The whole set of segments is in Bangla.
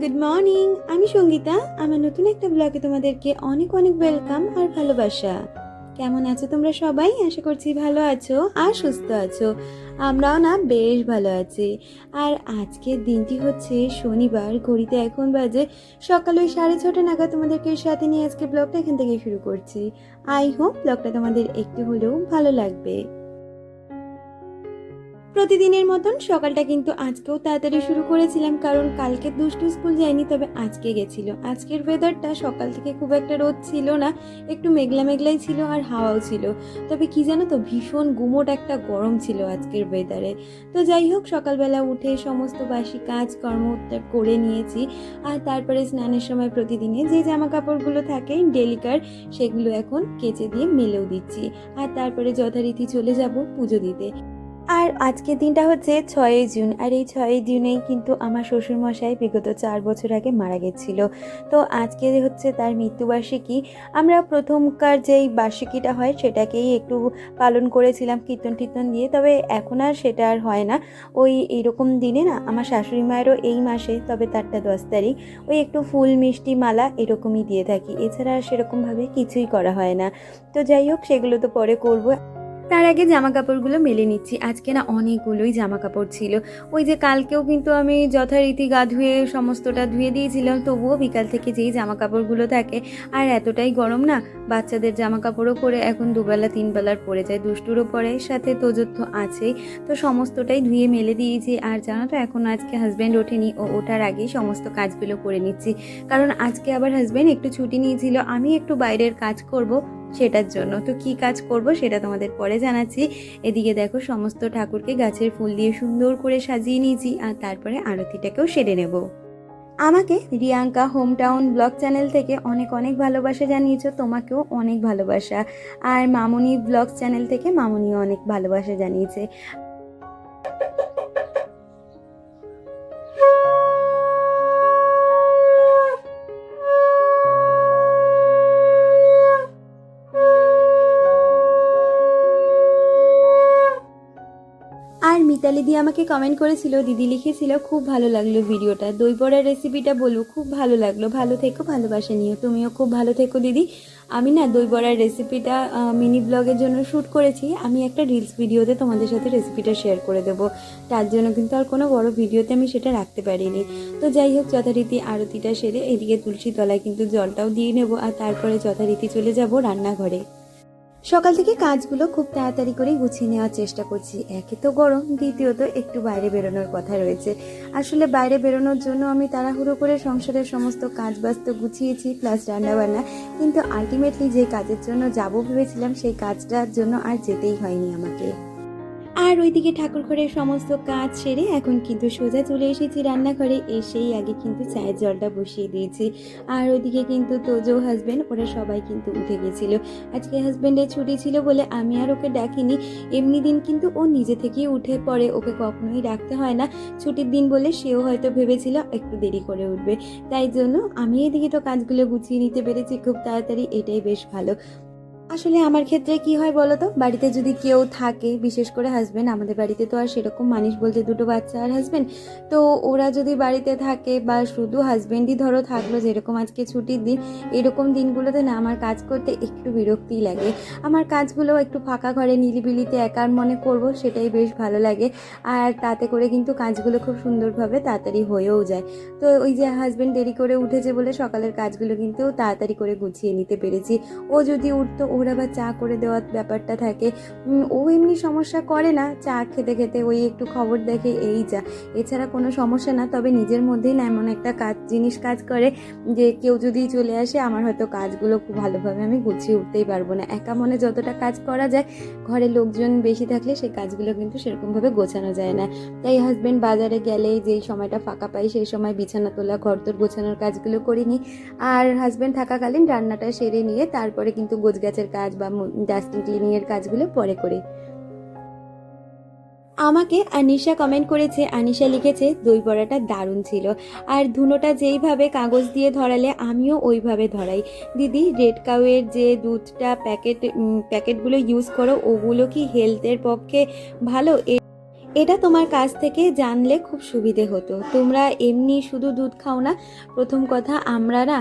Good morning. আমি সঙ্গীতা। আমার নতুন একটা ব্লগে তোমাদেরকে অনেক অনেক ওয়েলকাম আর ভালোবাসা। কেমন আছো তোমরা সবাই? আশা করছি ভালো আছো আর সুস্থ আছো। আমরাও না বেশ ভালো আছি। আর আজকের দিনটি হচ্ছে শনিবার। ঘড়িতে এখন বাজে সকাল ওই 6:30 নাগাদ। তোমাদেরকে সাথে নিয়ে আজকে ব্লগটা এখান থেকে শুরু করছি। আই হোপ ব্লগটা তোমাদের একটু হলেও ভালো লাগবে। প্রতিদিনের মতন সকালটা কিন্তু আজকেও তাড়াতাড়ি শুরু করেছিলাম, কারণ কালকে দুষ্টু স্কুল যায়নি, তবে আজকে গেছিল। আজকের ওয়েদারটা সকাল থেকে খুব একটা রোদ ছিল না, একটু মেঘলা মেঘলাই ছিল আর হাওয়াও ছিল। তবে কি জানো তো, ভীষণ গুমোট একটা গরম ছিল আজকের ওয়েদারে। তো যাই হোক, সকালবেলা উঠে সমস্ত বাসি কাজকর্ম করে নিয়েছি। আর তারপরে স্নানের সময় প্রতিদিনে যে জামা কাপড়গুলো থাকে ডেলিকার, সেগুলো এখন কেচে দিয়ে মেলেও দিচ্ছি। আর তারপরে যথারীতি চলে যাব পুজো দিতে। আর আজকের দিনটা হচ্ছে 6ই জুন। আর এই 6ই জুনেই কিন্তু আমার শ্বশুরমশাই বিগত 4 বছর আগে মারা গেছিল। তো আজকে হচ্ছে তার মৃত্যুবার্ষিকী। আমরা প্রথমকার যেই বার্ষিকীটা হয় সেটাকেই একটু পালন করেছিলাম কীর্তন টীর্তন দিয়ে, তবে এখন আর সেটা আর হয় না। ওই এইরকম দিনে না, আমার শাশুড়ি মায়েরও এই মাসে, তবে তারটা 10 তারিখ, ওই একটু ফুল মিষ্টি মালা এরকমই দিয়ে থাকি। এছাড়া আর সেরকমভাবে কিছুই করা হয় না। তো যাই হোক, সেগুলো তো পরে করবো। তার আগে জামা কাপড়গুলো মেলে নিচ্ছি। আজকে না অনেকগুলোই জামা কাপড় ছিল। ওই যে কালকেও কিন্তু আমি যথারীতি গা ধুয়ে সমস্তটা ধুয়ে দিয়েছিলাম, তবুও বিকাল থেকে যেই জামা কাপড়গুলো থাকে, আর এতটাই গরম না, বাচ্চাদের জামা কাপড়ও পরে এখন 2 বেলা 3 বেলার পরে যায়, দুষ্টুরও পরে, সাথে তোজোর তো আছেই। তো সমস্তটাই ধুয়ে মেলে দিয়েছি। আর জানো তো, এখন আজকে হাজব্যান্ড ওঠেনি, ও ওঠার আগেই সমস্ত কাজগুলো করে নিচ্ছি, কারণ আজকে আবার হাজব্যান্ড একটু ছুটি নিয়েছিল, আমি একটু বাইরের কাজ করব সেটার জন্য। তো কি কাজ করব সেটা তোমাদের পরে জানাচ্ছি। এদিকে দেখো, সমস্ত ঠাকুরকে গাছের ফুল দিয়ে সুন্দর করে সাজিয়ে নিয়েছি, আর তারপরে আরতিটাকেও সেরে নেব। আমাকে Riyanka home town blog channel থেকে অনেক অনেক ভালোবাসা জানিয়েছো, তোমাকেও অনেক ভালোবাসা। আর মামনি ব্লগ চ্যানেল থেকে মামনিও অনেক ভালোবাসা জানিয়েছে। আর মিতালি দি আমাকে কমেন্ট করেছিল, দিদি লিখেছিল খুব ভালো লাগলো ভিডিওটা, দই বড়ার রেসিপিটা বলো, খুব ভালো লাগলো, ভালো থেকো, ভালোবাসা নিও, তুমিও খুব ভালো থেকো দিদি। আমি না দই বড়ার রেসিপিটা মিনি ব্লগের জন্য শ্যুট করেছি, আমি একটা রিলস ভিডিওতে তোমাদের সাথে রেসিপিটা শেয়ার করে দেবো, তার জন্য কিন্তু আর কোনো বড় ভিডিওতে আমি সেটা রাখতে পারিনি। তো যাই হোক, যথারীতি আরতিটা সেরে এদিকে তুলসী তলায় কিন্তু জলটাও দিয়ে নেব, আর তারপরে যথারীতি চলে যাব রান্নাঘরে। সকাল থেকে কাজগুলো খুব তাড়াতাড়ি করেই গুছিয়ে নেওয়ার চেষ্টা করছি। একে তো গরম, দ্বিতীয়ত একটু বাইরে বেরোনোর কথা রয়েছে। আসলে বাইরে বেরোনোর জন্য আমি তাড়াহুড়ো করে সংসারের সমস্ত কাজ বাস্ত গুছিয়েছি, প্লাস রান্নাবান্না, কিন্তু আলটিমেটলি যে কাজের জন্য যাব ভেবেছিলাম সেই কাজটার জন্য আর যেতেই হয়নি আমাকে। আর ওইদিকে ঠাকুর ঘরের সমস্ত কাজ সেরে এখন কিন্তু সোজা চলে এসেছি রান্নাঘরে। এসেই আগে কিন্তু চায়ের জলটা বসিয়ে দিয়েছি। আর ওইদিকে কিন্তু তোজো হাজব্যান্ড ওরা সবাই কিন্তু উঠে গেছিল। আজকে হাজব্যান্ডের ছুটি ছিল বলে আমি আর ওকে ডাকিনি। এমনি দিন কিন্তু ও নিজে থেকেই উঠে পড়ে, ওকে কখনোই ডাকতে হয় না। ছুটির দিন বলে সেও হয়তো ভেবেছিল একটু দেরি করে উঠবে, তাই জন্য আমি এদিকে তো কাজগুলো গুছিয়ে নিতে পেরেছি খুব তাড়াতাড়ি, এটাই বেশ ভালো। আসলে আমার ক্ষেত্রে কি হয় বলো তো, বাড়িতে যদি কেউ থাকে, বিশেষ করে হাজব্যান্ড, আমাদের বাড়িতে তো আর সেরকম মানুষ বলতে 2টো বাচ্চা আর হাজব্যান্ড, তো ওরা যদি বাড়িতে থাকে বা শুধু হাজব্যান্ডই ধরো থাকলো, যেরকম আজকে ছুটির দিন, এরকম দিনগুলোতে না আমার কাজ করতে একটু বিরক্তিই লাগে। আমার কাজগুলো একটু ফাঁকা ঘরে নিলিবিলিতে একার মনে করব, সেটাই বেশ ভালো লাগে। আর তাতে করে কিন্তু কাজগুলো খুব সুন্দরভাবে তাড়াতাড়ি হয়েও যায়। তো ওই যে হাজব্যান্ড দেরি করে উঠেছে বলে সকালের কাজগুলো কিন্তু তাড়াতাড়ি করে গুছিয়ে নিতে পেরেছি। ও যদি উঠতো, ওর আবার চা করে দেওয়ার ব্যাপারটা থাকে। ও এমনি সমস্যা করে না, চা খেতে খেতে ওই একটু খবর দেখে, এই যা, এছাড়া কোনো সমস্যা না। তবে নিজের মধ্যেই না এমন একটা জিনিস কাজ করে যে কেউ যদি চলে আসে, আমার হয়তো কাজগুলো খুব ভালোভাবে আমি গুছিয়ে উঠতেই পারবো না। একা মনে যতটা কাজ করা যায়, ঘরে লোকজন বেশি থাকলে সেই কাজগুলো কিন্তু সেরকমভাবে গোছানো যায় না। তাই হাজব্যান্ড বাজারে গেলে যেই সময়টা ফাঁকা পাই, সেই সময় বিছানা তোলা, ঘরদোর গোছানোর কাজগুলো করিনি। আর হাজব্যান্ড থাকাকালীন রান্নাটা সেরে নিয়ে তারপরে কিন্তু গোছগাছের কাজ বা ডাস্টিং ক্লিনিংয়ের কাজগুলো পরে করে। আমাকে আনিশা কমেন্ট করেছে, আনিশা লিখেছে দই বড়াটা দারুণ ছিল, আর ধুনোটা যেইভাবে কাগজ দিয়ে ধরালে আমিও ওইভাবে ধরাই। দিদি, রেড কাউয়ের যে দুধটা প্যাকেটগুলো ইউজ করো, ওগুলো কি হেলথের পক্ষে ভালো? এটা তোমার কাছ থেকে জানলে খুব সুবিধে হতো। তোমরা এমনি শুধু দুধ খাও না, প্রথম কথা আমরা না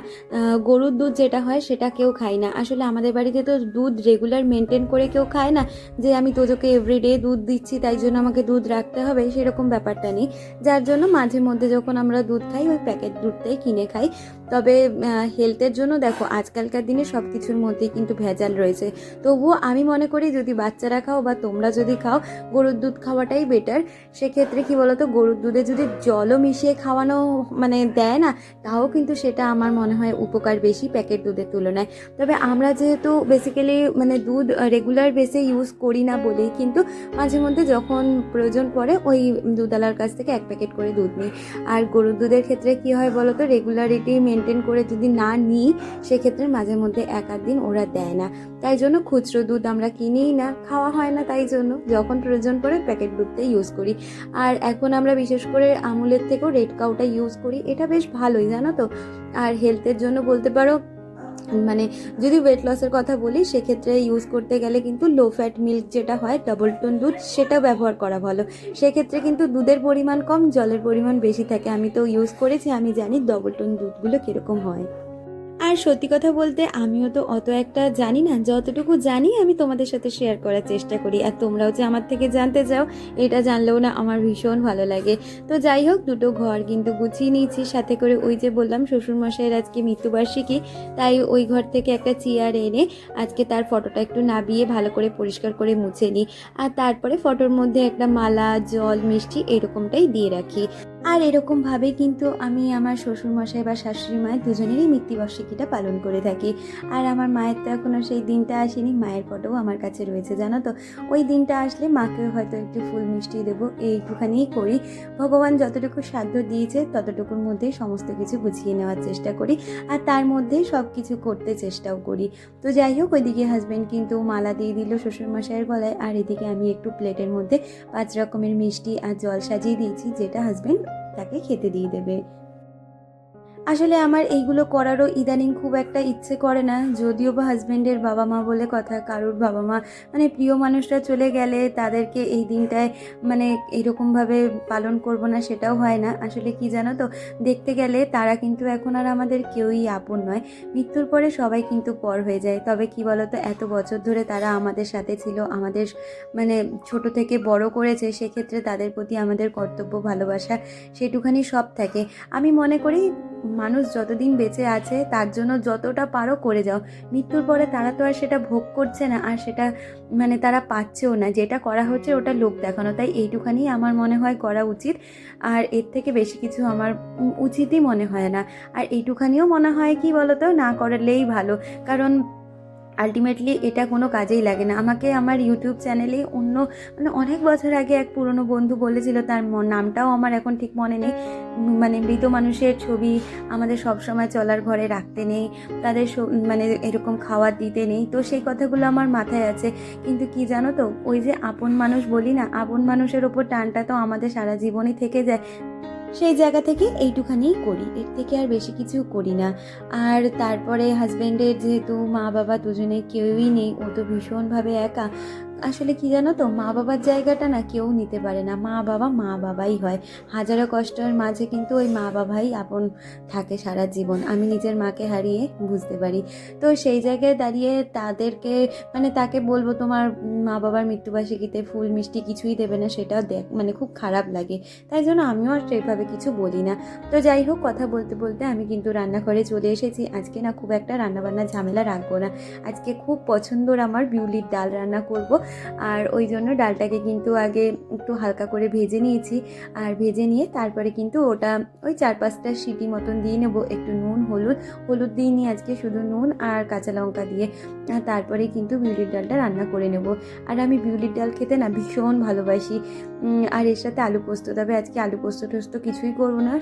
গরুর দুধ যেটা হয় সেটা কেউ খাই না। আসলে আমাদের বাড়িতে তো দুধ রেগুলার মেনটেন করে কেউ খায় না, যে আমি তোজোকে এভরিডে দুধ দিচ্ছি তাই জন্য আমাকে দুধ রাখতে হবে, সেরকম ব্যাপারটা নেই। যার জন্য মাঝে মধ্যে যখন আমরা দুধ খাই ওই প্যাকেট দুধটাই কিনে খাই। তবে হেলথের জন্য দেখো আজকালকার দিনে সব কিছুর মধ্যেই কিন্তু ভেজাল রয়েছে। তবুও আমি মনে করি যদি বাচ্চারা খাও বা তোমরা যদি খাও, গরুর দুধ খাওয়াটাই বেটার। সেক্ষেত্রে কি বলতো, গরুর দুধে যদি জলও মিশিয়ে খাওয়ানো মানে দেয় না, তাও কিন্তু সেটা আমার মনে হয় উপকার বেশি প্যাকেট দুধের তুলনায়। তবে আমরা যেহেতু বেসিক্যালি মানে দুধ রেগুলার বেসে ইউজ করি না বলেই কিন্তু মাঝে মধ্যে যখন প্রয়োজন পড়ে ওই দুধওয়ালার কাছ থেকে 1 প্যাকেট করে দুধ নিই। আর গরুর দুধের ক্ষেত্রে কি হয় বলতো, রেগুলারিটি মেনটেন করে যদি না নিই সেক্ষেত্রে মাঝে মধ্যে 1-8 দিন ওরা দেয় না। তাই জন্য খুচরো দুধ আমরা কিনিই না, খাওয়া হয় না, তাই জন্য যখন প্রয়োজন পড়ে প্যাকেট দুধটাই ইউজ করি। আর এখন আমরা বিশেষ করে আমুলের থেকেও রেড কাউটা ইউজ করি, এটা বেশ ভালোই জানো তো। আর হেলথের জন্য বলতে পারো, মানে যদি ওয়েট লসের কথা বলি সেক্ষেত্রে ইউজ করতে গেলে কিন্তু লো ফ্যাট মিল্ক যেটা হয় ডবল টোন দুধ, সেটা ব্যবহার করা ভালো। সেক্ষেত্রে কিন্তু দুধের পরিমাণ কম, জলের পরিমাণ বেশি থাকে। আমি তো ইউজ করেছি, আমি জানি ডবল টোন দুধগুলো কীরকম হয়। আর সত্যি কথা বলতে আমিও তো অত একটা জানি না, যতটুকু জানি আমি তোমাদের সাথে শেয়ার করার চেষ্টা করি। আর তোমরাও যে আমার থেকে জানতে চাও, এটা জানলেও না আমার ভীষণ ভালো লাগে। তো যাই হোক, দুটো ঘর কিন্তু গুছিয়ে নিয়েছি, সাথে করে ওই যে বললাম শ্বশুরমশাইয়ের আজকে মৃত্যুবার্ষিকী, তাই ওই ঘর থেকে একটা চেয়ার এনে আজকে তার ফটোটা একটু নাবিয়ে ভালো করে পরিষ্কার করে মুছে নিই। আর তারপরে ফটোর মধ্যে একটা মালা, জল, মিষ্টি এরকমটাই দিয়ে রাখি। আর এরকমভাবে কিন্তু আমি আমার শ্বশুরমশাই বা শাশুড়ি মায়ের দুজনেরই মৃত্যুবার্ষিকীটা পালন করে থাকি। আর আমার মায়ের তো এখনও সেই দিনটা আসেনি, মায়ের ফটোও আমার কাছে রয়েছে জানো তো। ওই দিনটা আসলে মাকে হয়তো একটু ফুল মিষ্টি দেবো, এইটুখানিই করি। ভগবান যতটুকু সাধ্য দিয়েছে ততটুকুর মধ্যেই সমস্ত কিছু গুছিয়ে নেওয়ার চেষ্টা করি, আর তার মধ্যেই সব কিছু করতে চেষ্টাও করি। তো যাই হোক, ওইদিকে হাজব্যান্ড কিন্তু মালা দিয়ে দিল শ্বশুরমশাইয়ের গলায়, আর এদিকে আমি একটু প্লেটের মধ্যে 5 রকমের মিষ্টি আর জল সাজিয়ে দিয়েছি, যেটা হাজব্যান্ড তাকে খেতে দিয়ে দেবে। আসলে আমার এইগুলো করারও ইদানিং খুব একটা ইচ্ছে করে না, যদিও বা হাজব্যান্ডের বাবা মা বলে কথা, কারোর বাবা মা মানে প্রিয় মানুষরা চলে গেলে তাদেরকে এই দিনটায় মানে এরকমভাবে পালন করব না সেটাও হয় না। আসলে কি জানো তো, দেখতে গেলে তারা কিন্তু এখন আর আমাদের কেউই আপন নয়। মৃত্যুর পরে সবাই কিন্তু পর হয়ে যায়। তবে কি বলো তো, এত বছর ধরে তারা আমাদের সাথে ছিল, আমাদের মানে ছোট থেকে বড় করেছে, সেক্ষেত্রে তাদের প্রতি আমাদের কর্তব্য, ভালোবাসা সেটুখানি সব থাকে। আমি মনে করি মানুষ যতদিন বেঁচে আছে তার জন্য যতটা পারো করে যাও। মৃত্যুর পরে তারা তো আর সেটা ভোগ করছে না, আর সেটা মানে তারা পাচ্ছেও না। যেটা করা হচ্ছে ওটা লোক দেখানো, তাই এইটুখানি আমার মনে হয় করা উচিত। আর এর থেকে বেশি কিছু আমার উচিতই মনে হয় না। আর এইটুখানিও মনে হয় কি বলতো, না করলেই ভালো। কারণ আলটিমেটলি এটা কোনো কাজেই লাগে না। আমাকে আমার ইউটিউব চ্যানেলে মানে অনেক বছর আগে এক পুরনো বন্ধু বলেছিল, তার নামটাও আমার এখন ঠিক মনে নেই, মানে মৃত মানুষের ছবি আমাদের সব সময় চলার ঘরে রাখতে নেই, তাদের মানে এরকম খাবার দিতে নেই। তো সেই কথাগুলো আমার মাথায় আছে। কিন্তু কি জানো তো, ওই যে আপন মানুষ বলি না, আপন মানুষের ওপর টানটা তো আমাদের সারা জীবনই থেকে যায়। সেই জায়গা থেকে এইটুখানিই করি, এর থেকে আর বেশি কিছু করি না। আর তারপরে হাজব্যান্ডের যেহেতু মা বাবা দুজনে কেউই নেই, ও তো ভীষণভাবে একা। আসলে কি জানো তো, মা বাবার জায়গাটা না কেউ নিতে পারে না, মা বাবা মা বাবাই হয়। হাজারো কষ্টের মাঝে কিন্তু ওই মা বাবাই আপন থাকে সারা জীবন। আমি নিজের মাকে হারিয়ে বুঝতে পারি। তো সেই জায়গায় দাঁড়িয়ে তাদেরকে মানে তাকে বলবো তোমার মা বাবার মৃত্যুবার্ষিকীতে ফুল মিষ্টি কিছুই দেবে না, সেটাও মানে খুব খারাপ লাগে। তাই জন্য আমিও আর সেইভাবে কিছু বলি না। তো যাই হোক, কথা বলতে বলতে আমি কিন্তু রান্নাঘরে চলে এসেছি। আজকে না খুব একটা রান্নাবান্নার ঝামেলা রাখবো না। আজকে খুব পছন্দর আমার বিউলির ডাল রান্না করব। আর ওই জন্য ডালটাকে কিন্তু আগে একটু হালকা করে ভেজে নিয়েছি। আর ভেজে নিয়ে তারপরে কিন্তু ওটা ওই 4-5টা সিটি মতন দিয়ে নেবো। একটু নুন, হলুদ দিয়ে নিই আজকে, শুধু নুন আর কাঁচা লঙ্কা দিয়ে। আর তারপরে কিন্তু বিউলির ডালটা রান্না করে নেব। আর আমি বিউলির ডাল খেতে না ভীষণ ভালোবাসি। আর এর সাথে আলু পোস্ত, তবে আজকে আলু পোস্ত টোস্ত কিছুই করবো না,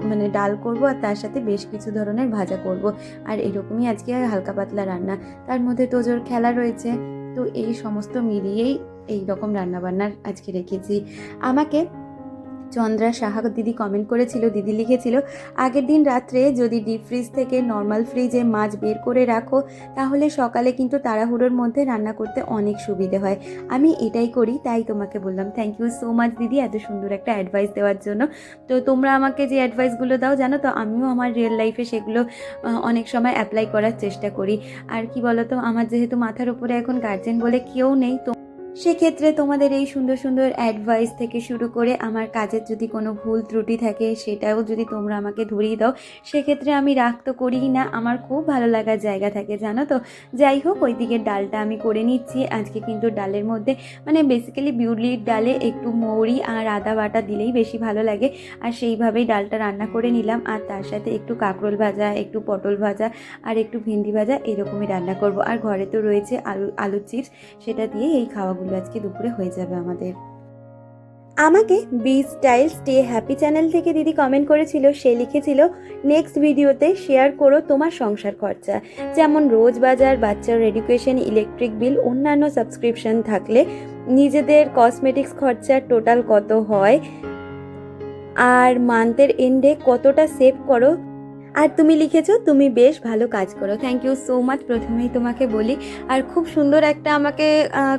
মানে ডাল করব আর তার সাথে বেশ কিছু ধরনের ভাজা করব। আর এরকমই আজকে হালকা পাতলা রান্না, তার মধ্যে তোজোর খেলা রয়েছে। তো এই সমস্ত মিলিয়েই এই রকম রান্নাবান্নার আজকে রেখেছি। আমাকে চন্দ্রা সাহা দিদি কমেন্ট করেছিল, দিদি লিখেছিল আগের দিন রাত্রে যদি ডিপ ফ্রিজ থেকে নর্মাল ফ্রিজে মাছ বের করে রাখো তাহলে সকালে কিন্তু তাড়াহুড়োর মধ্যে রান্না করতে অনেক সুবিধে হয়। আমি এটাই করি, তাই তোমাকে বললাম। থ্যাংক ইউ সো মাচ দিদি এত সুন্দর একটা অ্যাডভাইস দেওয়ার জন্য। তো তোমরা আমাকে যে অ্যাডভাইসগুলো দাও জানো তো, আমিও আমার রিয়েল লাইফে সেগুলো অনেক সময় অ্যাপ্লাই করার চেষ্টা করি। আর কি বলো তো, আমার যেহেতু মাথার উপরে এখন গার্জেন বলে কেউ নেই, তো সেক্ষেত্রে তোমাদের এই সুন্দর সুন্দর অ্যাডভাইস থেকে শুরু করে আমার কাজের যদি কোনো ভুল ত্রুটি থাকে সেটাও যদি তোমরা আমাকে ধরিয়ে দাও, সেক্ষেত্রে আমি রাগ তো করিই না, আমার খুব ভালো লাগার জায়গা থাকে জানো তো। যাই হোক, ওই দিকের ডালটা আমি করে নিচ্ছি। আজকে কিন্তু ডালের মধ্যে মানে বেসিক্যালি বিউলির ডালে একটু মৌরি আর আদা বাটা দিলেই বেশি ভালো লাগে, আর সেইভাবেই ডালটা রান্না করে নিলাম। আর তার সাথে একটু কাঁকরোল ভাজা, একটু পটল ভাজা আর একটু ভেন্ডি ভাজা এরকমই রান্না করব। আর ঘরে তো রয়েছে আলুর চিপস, সেটা দিয়ে এই খাওয়াগুলো আজকে দুপুরে হয়ে যাবে আমাদের। আমাকে be style stay happy channel থেকে দিদি কমেন্ট করেছিল, সে লিখেছিল নেক্সট ভিডিওতে শেয়ার করো তোমার সংসার খরচা, যেমন রোজ বাজার, বাচ্চার এডুকেশন, ইলেকট্রিক বিল, অন্যান্য সাবস্ক্রিপশন থাকলে নিজেদের কসমেটিক্স খরচা টোটাল কত হয় আর মান্থের এন্ডে কতটা সেভ করো। আর তুমি লিখেছো তুমি বেশ ভালো কাজ করো। থ্যাংক ইউ সো মাচ, প্রথমেই তোমাকে বলি। আর খুব সুন্দর একটা আমাকে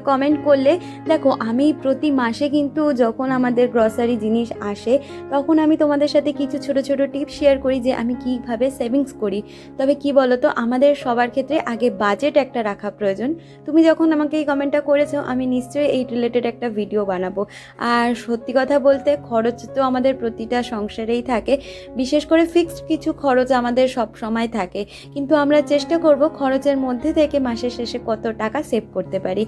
কমেন্ট করলে। দেখো, আমি প্রতি মাসে কিন্তু যখন আমাদের গ্রসারি জিনিস আসে তখন আমি তোমাদের সাথে কিছু ছোট ছোট টিপস শেয়ার করি যে আমি কীভাবে সেভিংস করি। তবে কি বলো তো, আমাদের সবার ক্ষেত্রে আগে বাজেট একটা রাখা প্রয়োজন। তুমি যখন আমাকে এই কমেন্টটা করেছো, আমি নিশ্চয়ই এই রিলেটেড একটা ভিডিও বানাবো। আর সত্যি কথা বলতে, খরচ তো আমাদের প্রতিটা সংসারেই থাকে, বিশেষ করে ফিক্সড কিছু খরচ আমাদের সব সময় থাকে, কিন্তু আমরা চেষ্টা করব খরচের মধ্যে থেকে মাসের শেষে কত টাকা সেভ করতে পারি।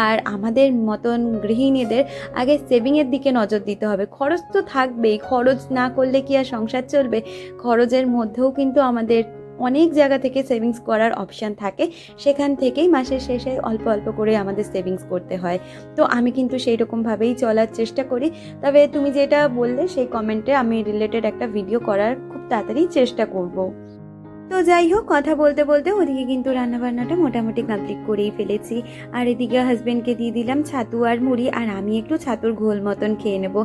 আর আমাদের মতন গৃহিণীদের আগে সেভিংয়ের দিকে নজর দিতে হবে। খরচ তো থাকবেই, খরচ না করলে কি আর সংসার চলবে? খরচের মধ্যেও কিন্তু আমাদের অনেক জায়গা থেকে সেভিংস করার অপশান থাকে, সেখান থেকেই মাসের শেষে অল্প অল্প করে আমাদের সেভিংস করতে হয়। তো আমি কিন্তু সেই রকমভাবেই চলার চেষ্টা করি। তবে তুমি যেটা বললে সেই কমেন্টে আমি রিলেটেড একটা ভিডিও করার খুব তাড়াতাড়ি চেষ্টা করব। তো যাই হোক, কথা বলতে বলতে ওদিকে কিন্তু রান্নাবান্নাটা মোটামুটি কমপ্লিট করেই ফেলেছি। আর এদিকে হাজব্যান্ডকে দিয়ে দিলাম ছাতু আর মুড়ি, আর আমি একটু ছাতুর ঘোল মতন খেয়ে নেব।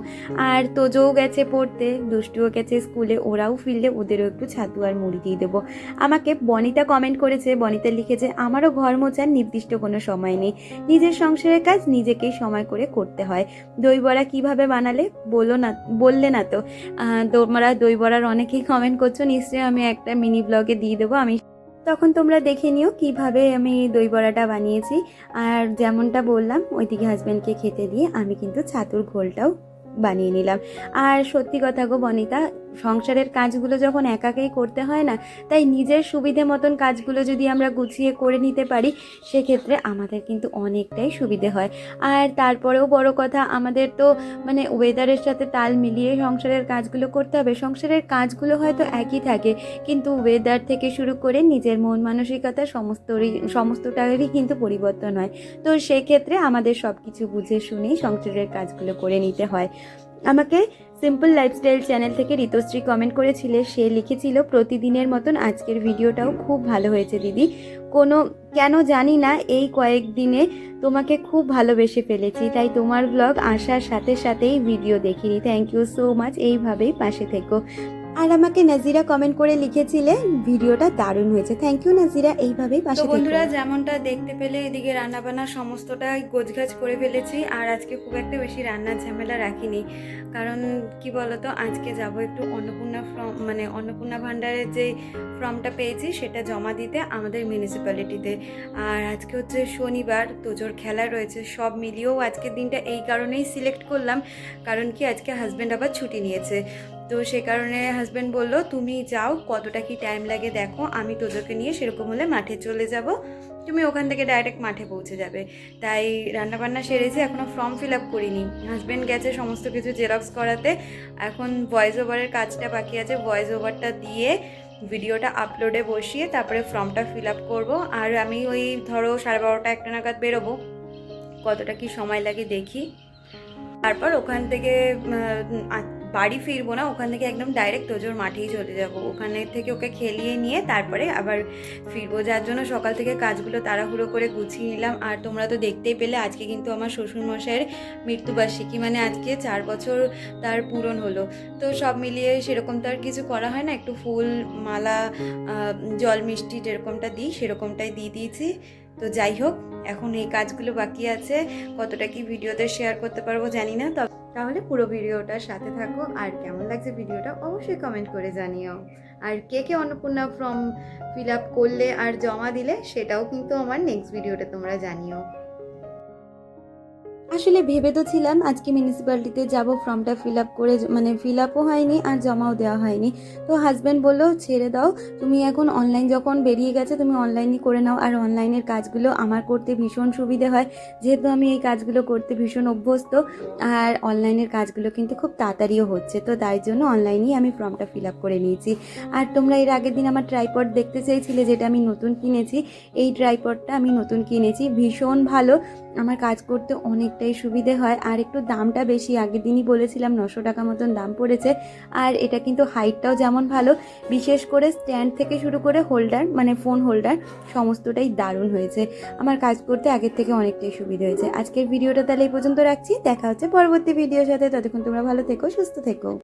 আর তোজও গেছে পড়তে, দুষ্টুও গেছে স্কুলে, ওরাও ফিরলে ওদেরও একটু ছাতু আর মুড়ি দিয়ে দেবো। আমাকে বনিতা কমেন্ট করেছে, বনিতা লিখেছে আমারও ঘর মোছার নির্দিষ্ট কোনো সময় নেই, নিজের সংসারের কাজ নিজেকেই সময় করে করতে হয়। দই বড়া কীভাবে বানালে বললে না তো? তোমরা দই বড়ার অনেকেই কমেন্ট করছো, নিশ্চয়ই আমি একটা মিনি ব্লগে দিয়ে দেবো, আমি তখন তোমরা দেখে নিও কিভাবে আমি দই বড়াটা বানিয়েছি। আর যেমনটা বললাম, ওইদিকে হাজব্যান্ডকে খেতে দিয়ে আমি কিন্তু ছাতুর ঘোলটাও বানিয়ে নিলাম। আর সত্যি কথা গো বনিতা, সংসারের কাজগুলো যখন একাকেই করতে হয় না, তাই নিজের সুবিধে মতন কাজগুলো যদি আমরা গুছিয়ে করে নিতে পারি, সেক্ষেত্রে আমাদের কিন্তু অনেকটাই সুবিধে হয়। আর তারপরেও বড় কথা, আমাদের তো মানে ওয়েদারের সাথে তাল মিলিয়ে সংসারের কাজগুলো করতে হবে। সংসারের কাজগুলো হয়তো একই থাকে, কিন্তু ওয়েদার থেকে শুরু করে নিজের মন মানসিকতা সমস্তটারই কিন্তু পরিবর্তন হয়। তো সেক্ষেত্রে আমাদের সব কিছু বুঝে শুনেই সংসারের কাজগুলো করে নিতে হয়। আমাকে সিম্পল লাইফস্টাইল চ্যানেল থেকে ঋতুশ্রী কমেন্ট করেছিলে, সে লিখেছিল প্রতিদিনের মতন আজকের ভিডিওটাও খুব ভালো হয়েছে দিদি, কেন জানি না এই কয়েকদিনে তোমাকে খুব ভালোবেসে ফেলেছি, তাই তোমার ব্লগ আসার সাথে সাথেই ভিডিও দেখিনি। থ্যাংক ইউ সো মাচ, এইভাবেই পাশে থেকো। আর আমাকে নাজিরা কমেন্ট করে লিখেছিলে ভিডিওটা দারুণ হয়েছে। থ্যাংক ইউ নাজিরা, এইভাবেই পাশে থেকো। বন্ধুরা, যেমনটা দেখতে পেলে এদিকে রান্নাবান্না সমস্তটাই গোছগাছ করে ফেলেছি। আর আজকে খুব একটা বেশি রান্নার ঝামেলা রাখিনি, কারণ কি বলতো, আজকে যাব একটু অন্নপূর্ণা ভাণ্ডারের যে ফর্মটা পেয়েছি সেটা জমা দিতে আমাদের মিউনিসিপ্যালিটিতে। আর আজকে হচ্ছে শনিবার, তোজোর খেলা রয়েছে, সব মিলিয়েও আজকের দিনটা এই কারণেই সিলেক্ট করলাম, কারণ কি আজকে হাজব্যান্ড আবার ছুটি নিয়েছে। তো সে কারণে হাজব্যান্ড বলল তুমি যাও, কতটা কি টাইম লাগে দেখো, আমি তোজোকে নিয়ে সেরকম হলে মাঠে চলে যাব, তুমি ওখান থেকে ডাইরেক্ট মাঠে পৌঁছে যাবে। তাই রান্নাবান্না সেরেছি, এখনও ফর্ম ফিল আপ করিনি। হাজব্যান্ড গেছে সমস্ত কিছু জেরক্স করাতে, এখন ভয়েস ওভারের কাজটা বাকি আছে, ভয়েস ওভারটা দিয়ে ভিডিওটা আপলোডে বসিয়ে তারপরে ফর্মটা ফিল আপ করবো। আর আমি ওই ধরো 12:30 একটা নাগাদ বেরোবো, কতটা কি সময় লাগে দেখি। তারপর ওখান থেকে বাড়ি ফিরবো না, ওখান থেকে একদম ডাইরেক্ট তোজোর মাঠেই চলে যাব। ওখানে থেকে ওকে খেলিয়ে নিয়ে তারপরে আবার ফিরবো, যার জন্য সকাল থেকে কাজগুলো তাড়াহুড়ো করে গুছিয়ে নিলাম। আর তোমরা তো দেখতেই পেলে আজকে কিন্তু আমার শ্বশুরমশাইয়ের মৃত্যুবার্ষিকী, মানে আজকে 4 বছর তার পূরণ হলো। তো সব মিলিয়ে সেরকম তো আর কিছু করা হয় না, একটু ফুল মালা জল মিষ্টি যেরকমটা দিই সেরকমটাই দিয়ে দিয়েছি। তো যাই হোক, এখন এই কাজগুলো বাকি আছে, কতটা কি ভিডিওতে শেয়ার করতে পারবো জানি না। তাহলে পুরো ভিডিওটার সাথে থাকো, আর কেমন লাগছে ভিডিওটা অবশ্যই কমেন্ট করে জানিও। আর কে কে অন্নপূর্ণা ফর্ম ফিল আপ করলে আর জমা দিলে সেটাও কিন্তু আমার নেক্সট ভিডিওটা তোমরা জানিও। আসলে ভেবে তো ছিলাম আজকে মিউনিসিপ্যালিটিতে যাব, ফর্মটা ফিল আপ করে, মানে ফিল আপও হয়নি আর জমাও দেওয়া হয়নি। তো হাজব্যান্ড বললো ছেড়ে দাও, তুমি এখন অনলাইন যখন বেরিয়ে গেছে তুমি অনলাইনই করে নাও। আর অনলাইনের কাজগুলো আমার করতে ভীষণ সুবিধে হয়, যেহেতু আমি এই কাজগুলো করতে ভীষণ অভ্যস্ত। আর অনলাইনের কাজগুলো কিন্তু খুব তাড়াতাড়িও হচ্ছে, তো তাই জন্য অনলাইনেই আমি ফর্মটা ফিল আপ করে নিয়েছি। আর তোমরা এর আগের দিন আমার ট্রাইপড দেখতে চেয়েছিলে, যেটা আমি নতুন কিনেছি। এই ট্রাইপডটা আমি নতুন কিনেছি, ভীষণ ভালো, আমার কাজ করতে অনেকটাই সুবিধে হয়। আর একটু দামটা বেশি, আগের দিনই বলেছিলাম 900 টাকা মতন দাম পড়েছে। আর এটা কিন্তু হাইটটাও যেমন ভালো, বিশেষ করে স্ট্যান্ড থেকে শুরু করে হোল্ডার, মানে ফোন হোল্ডার, সমস্তটাই দারুণ হয়েছে। আমার কাজ করতে আগের থেকে অনেকটাই সুবিধে হয়েছে। আজকের ভিডিওটা তাহলে এই পর্যন্ত রাখছি, দেখা হচ্ছে পরবর্তী ভিডিওর সাথে। ততক্ষণ তোমরা ভালো থেকো, সুস্থ থেকো।